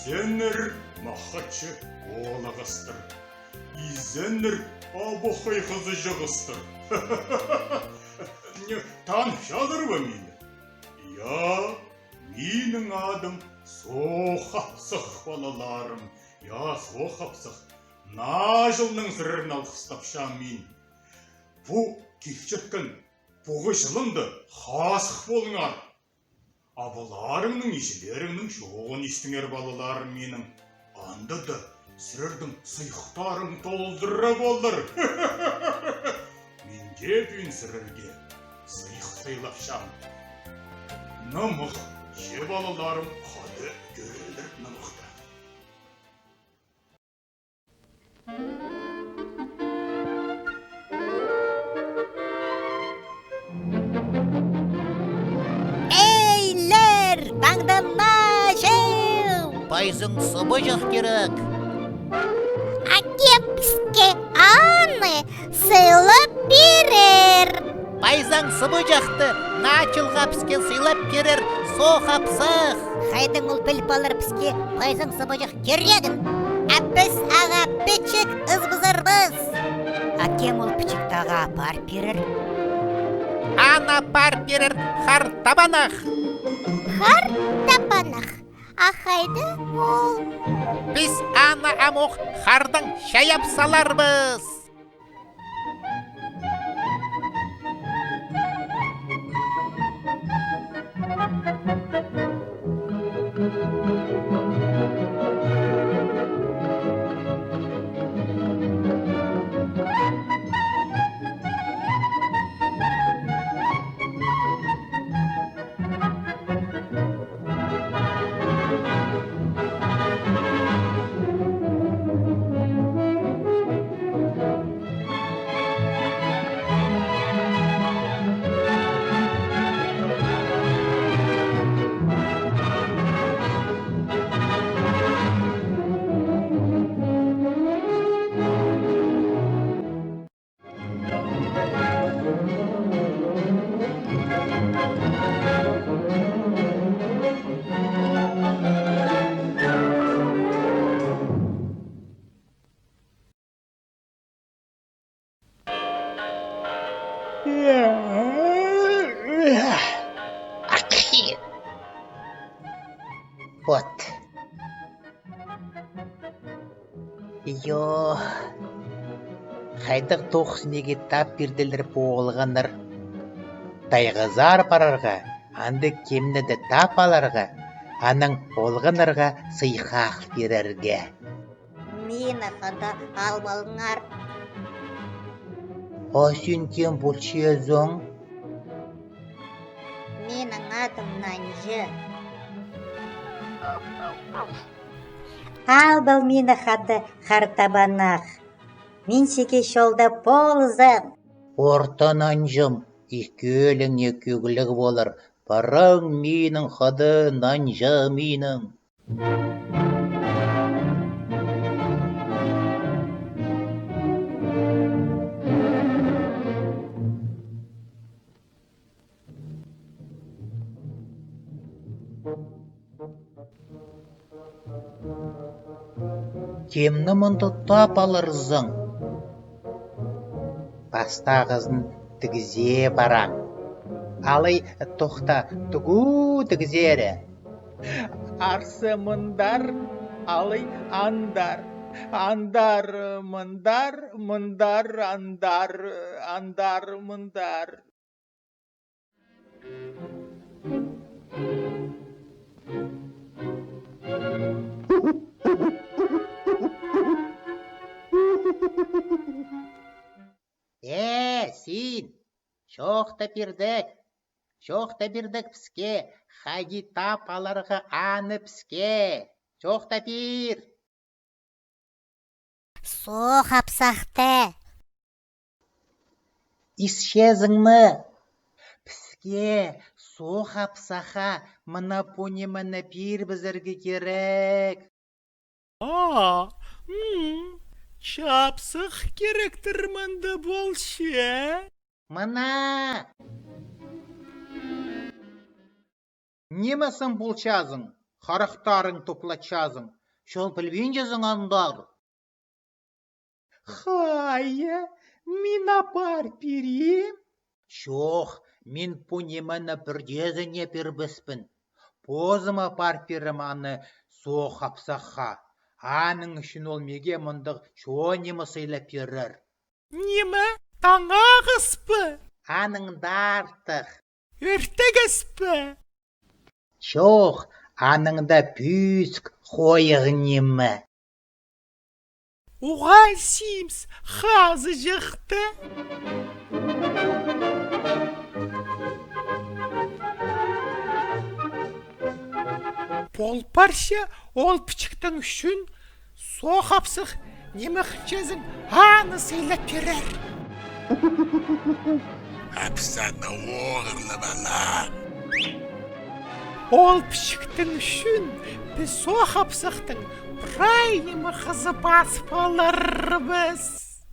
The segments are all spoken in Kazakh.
Изенер махачы олағыстыр. Изенер абықай қызы жығыстыр. Танып жазыр ба мені? Я, менің адым соқапсық балаларым. Я, соқапсық. Нажылның сырын алқыстапшам мен. Бұ кепчеткен бұғы жылынды қасық болыңар. Абыларыңның ешілеріңнің жоғын естіңер балаларым менің. Андыды сірдің сұйықтарың толдыры болдыр. Мен кепін сірірге сұйық сыйлапшам. Нымық, же балаларым қады көрелдір нымықты. Пайзың сыбыжық керек. Акепске аны сыйлап берер. Пайзаң сыбыжақты начылға піске сыйлап керер соқапсық. Хайдың ол біліп алыр піске пайзаң сыбыжық керегін. Әпіс аға пічік ызбызырбыз. Акем ол пічікті аға апар берер. Ана пар берер қар табанақ. Қар табанақ. Ахайды ол. Біз ана амоқ қардың шаяп саларбыз. Вот. Йо. Қайдық тоқсынеге тап берділер болғаныр. Тайғызар парарға, анды кемнеді тап аларға, аның олғанырға сыйқақ берерге. Мені қада албалыңар. Осын кем бұлшезің? Менің адым Нанжы. Ал бұл мені қады қартабанақ. Мен шеке шолда болызым. Ортананжым, екелің екеглік болыр. Парың менің қады Нанжы менің. Кемні мұнды тап алырзың? Бастағызын тігізе барам. Алай тоқта түгу тігізері. Арсы мұндар, алай андар. Андар мұндар, мұндар андар, андар мұндар. Син, шоқта бердік піске, хаги тап аларға аны піске, шоқта бер. Соқапсақты. Исчезіңмі? Піске, соқапсаға мұна понеміні бір бізірге керек. Чапсық керектір мұнды болшы. Мұна! Немесін бұл чазың, қарақтарың топлачазың, шол білбен жазың андар. Хая, мен апар перем? Шоқ, мен по немені бірдезіне пербіспін. Позыма пар перім аны соқ апсаққа. Аның үшін ол меге мұндық шо немесійлі перір. Неме таңағыспы? Аныңда артық. Өртегіспі? Шоқ, аныңда пүск қойығы немі. Оға симс хазы жықты. Бол парша ол пічіктің үшін соқапсық неміқ кезін аны сейлеп керер. Әпсаны оғырлы бала. Ол пічіктің үшін біз соқапсықтың бірай немі қызы басып алырбыз.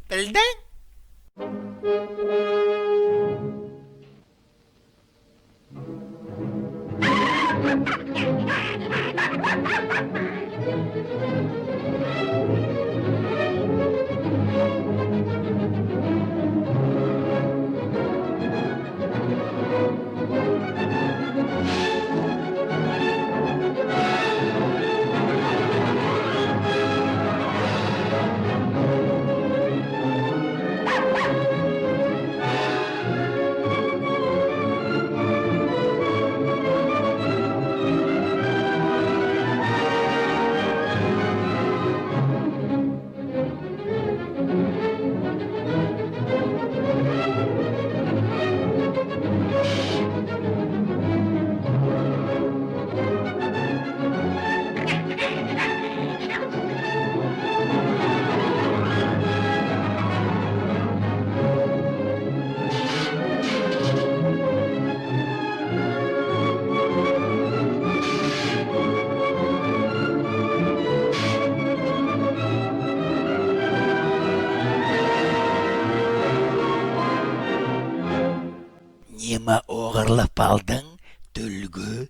Білдің? Нема оғырлып алдың, түлгі,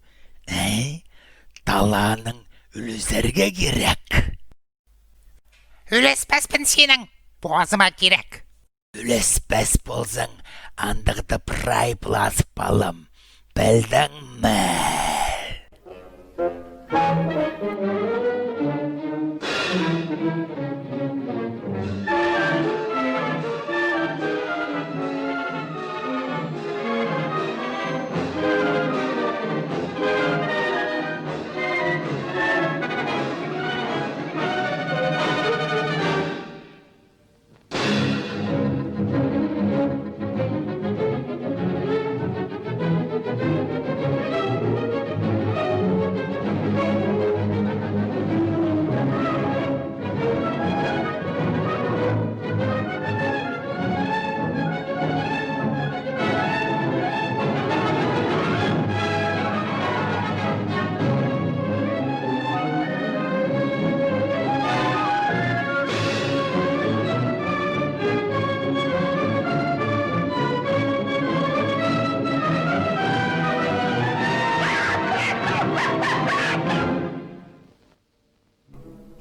таланың үлізерге керек. Үлеспеспін сенің, боğazıma керек. Үлеспәс болсаң, андықты прай пласып балым, білдің мә?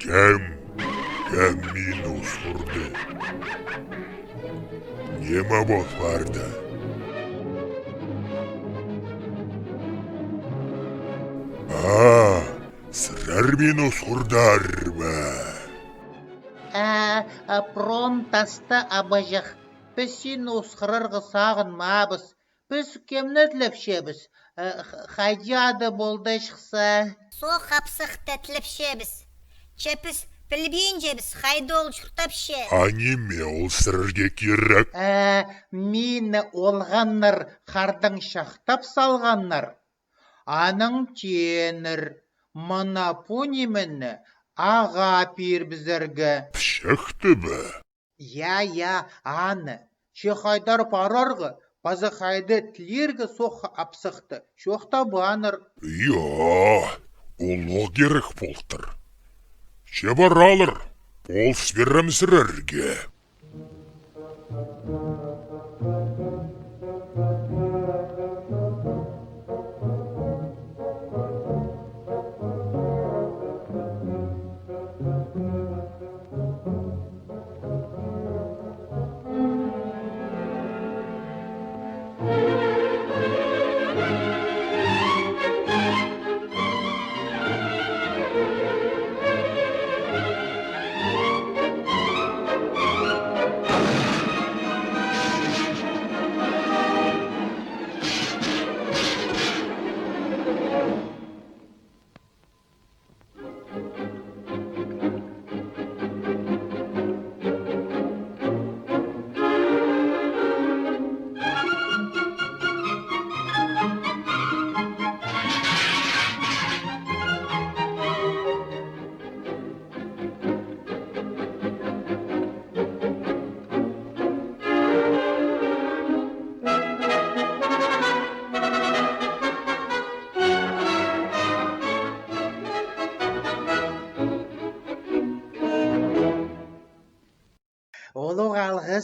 Кәм минус ұрды. Нема бол барды? Сырар минус ұрдар ба? Промтасты абажық. Біз сен осқырырғы сағын мабыз. Біз кемнетліп шебіз. Хадяды болды шықса. Соқапсық тәтліп шебіз. Чепіз білбейін жебіз, қайды ол шұртап ше. Аниме ол сырге керек? Мені олғаннар қардың шақтап салғаннар. Аның тенір, мұна пунемені аға пер бізіргі. Пшықты бі? Я, аны. Чехайдар парарғы, базы қайды тілергі соқы апсықты. Шоқта баныр. Олы керек болтыр. Чебар алыр, бол сверімсірерге.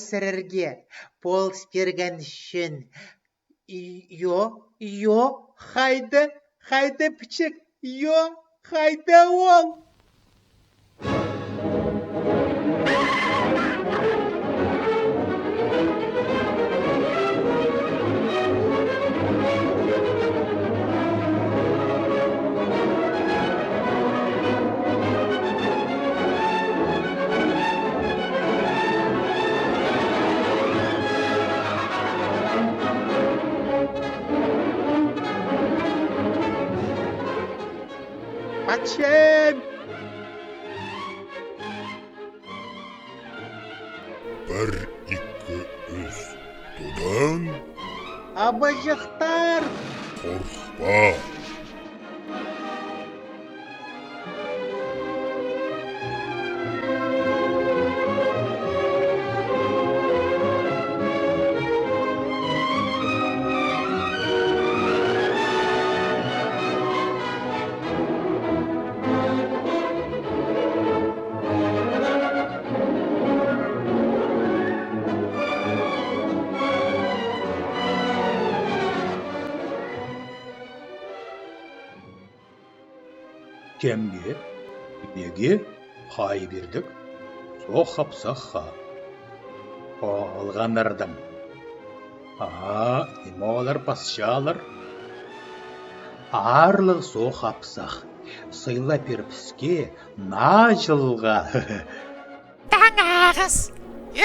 сірерге болыс берген үшін. Йо, қайды пічік, қайды ол. Патшем! Бір, екі, үш. Тудан Абажықтар! қорқпа. Кемге, неге, қай бердік, со қапсаққа. Алғанырдың. Неме олар пасшалар? Арлық со қапсақ, сыйла перпіске, на жылға. Таң ағыз,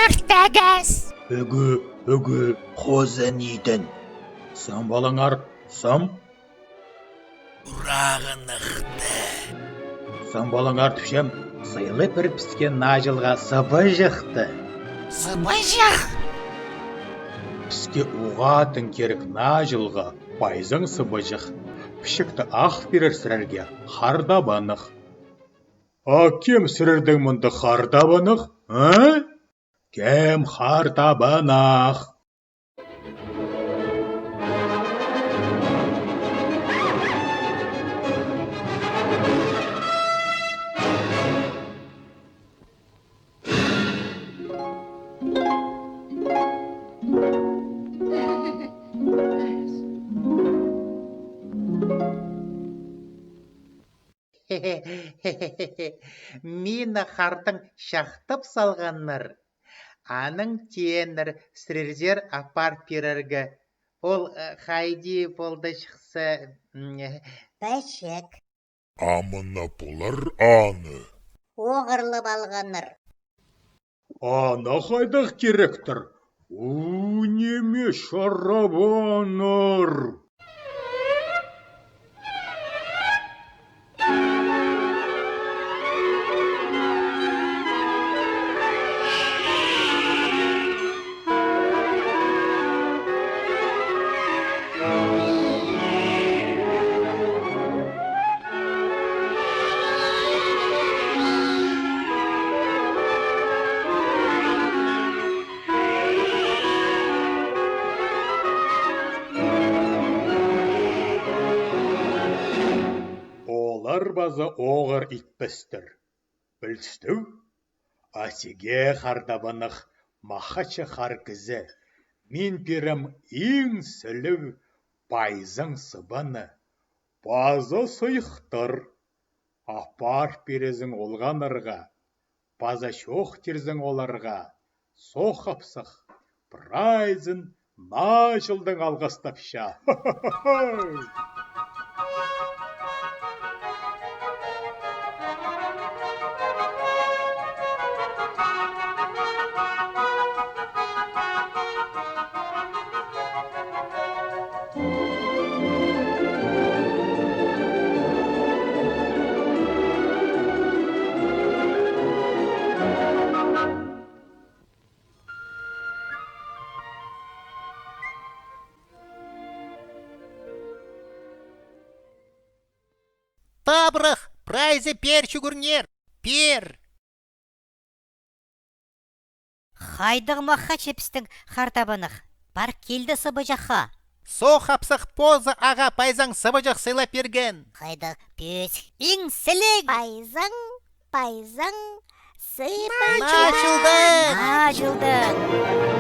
үртәгіз. Үгі, қозы нейдің. Сам балаңар, сам? Урағынықты. Сам балаңар түшем, сыйлы перпіске на жылға сыбы жықты. Сыбыжық. Піске уғатын керек на жылға пайзың сыбыжық. Пішікті ақ берер сірерге қарда банық. Кем сірердің мұнды қарда банық? Кем қарда банақ? Мені қардың шақтып салғанныр. Аның тенір сірерзер апар перергі. Ол қайди болды шықсы. Пішік, Амына бұлар аны. оғырлып алғаныр. Ана қайдақ керектір? Неме шарабаныр? Базы оғыр итпістір. Білстіу? Асеге қардабанық мақачы қаргізі. Мен перім ең сілі байзың сыбаны. Базы сұйықтыр. Апар перезің олғанырға. База шоқ терзің оларға. Соқапсық. Прайзын на жылдың алғастапша. Табрых, прайзы пер чугурнер. Пер. Хайдық маққа чепістің қартабанық. Бар келді сыбыжаққа. Со хапсық позы аға пайзаң сыбыжық сыйлап берген. Хайдық пөс. Ең сілік. Пайзаң, сыйпай. Начылды. жылдың